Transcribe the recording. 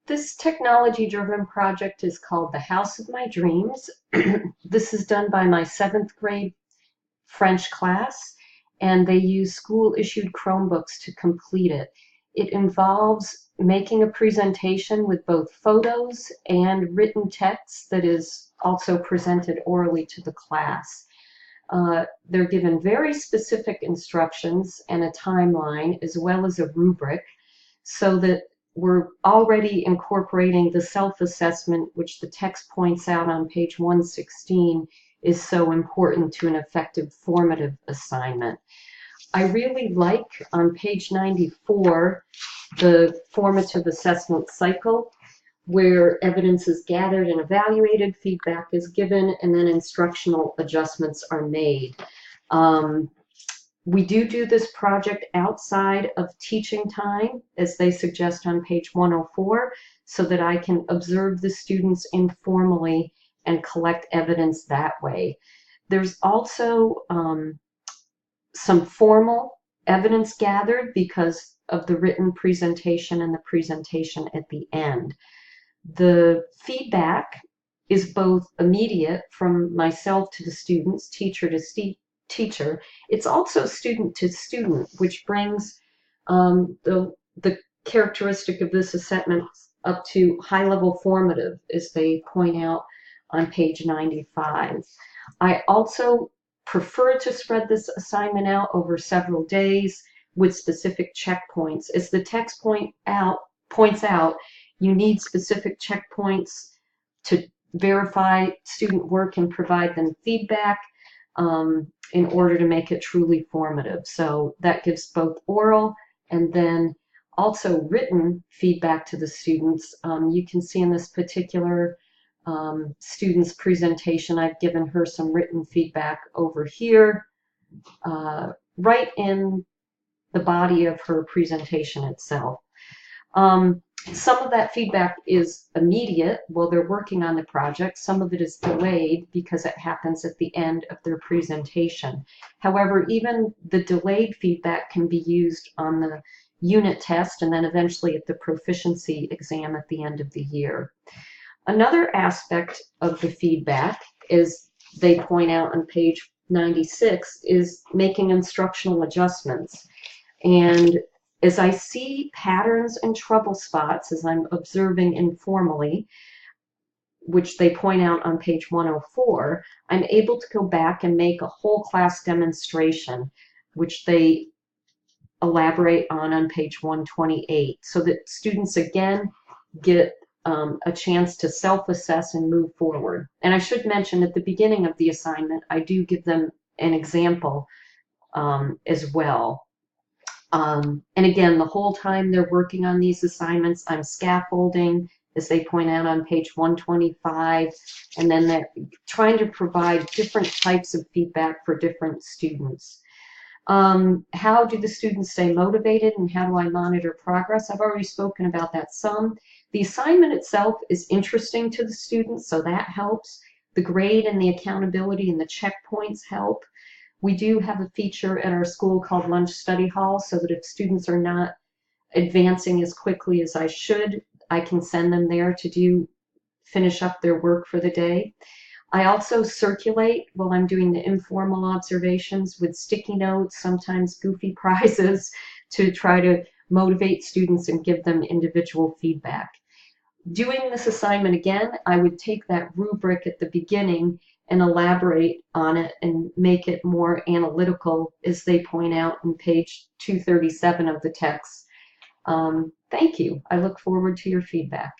This technology-driven project is called The House of My Dreams. This is done by my 7th grade French class, and they use school-issued Chromebooks to complete it. It involves making a presentation with both photos and written text that is also presented orally to the class. They're given very specific instructions and a timeline, as well as a rubric, so that we're already incorporating the self-assessment, which the text points out on page 116 is so important to an effective formative assignment. I really like on page 94 the formative assessment cycle, where evidence is gathered and evaluated, feedback is given, and then instructional adjustments are made. We do this project outside of teaching time, as they suggest on page 104, so that I can observe the students informally and collect evidence that way. There's also some formal evidence gathered because of the written presentation and the presentation at the end. The feedback is both immediate from myself to the students, teacher to teacher. It's also student to student, which brings the characteristic of this assessment up to high-level formative, as they point out on page 95. I also prefer to spread this assignment out over several days with specific checkpoints. As the text points out, you need specific checkpoints to verify student work and provide them feedback in order to make it truly formative. So that gives both oral and then also written feedback to the students. You can see in this particular student's presentation, I've given her some written feedback over here, right in the body of her presentation itself. Some of that feedback is immediate while they're working on the project. Some of it is delayed because it happens at the end of their presentation. However, even the delayed feedback can be used on the unit test and then eventually at the proficiency exam at the end of the year. Another aspect of the feedback, as they point out on page 96, is making instructional adjustments. And as I see patterns and trouble spots as I'm observing informally, which they point out on page 104, I'm able to go back and make a whole class demonstration, which they elaborate on page 128, so that students again get a chance to self-assess and move forward. And I should mention at the beginning of the assignment, I do give them an example as well. And again, the whole time they're working on these assignments, I'm scaffolding, as they point out on page 125, and then they're trying to provide different types of feedback for different students. How do the students stay motivated and how do I monitor progress? I've already spoken about that some. The assignment itself is interesting to the students, so that helps. The grade and the accountability and the checkpoints help. We do have a feature at our school called Lunch Study Hall, so that if students are not advancing as quickly as I should, I can send them there to finish up their work for the day. I also circulate while I'm doing the informal observations with sticky notes, sometimes goofy prizes, to try to motivate students and give them individual feedback. Doing this assignment again, I would take that rubric at the beginning and elaborate on it and make it more analytical, as they point out on page 237 of the text. Thank you. I look forward to your feedback.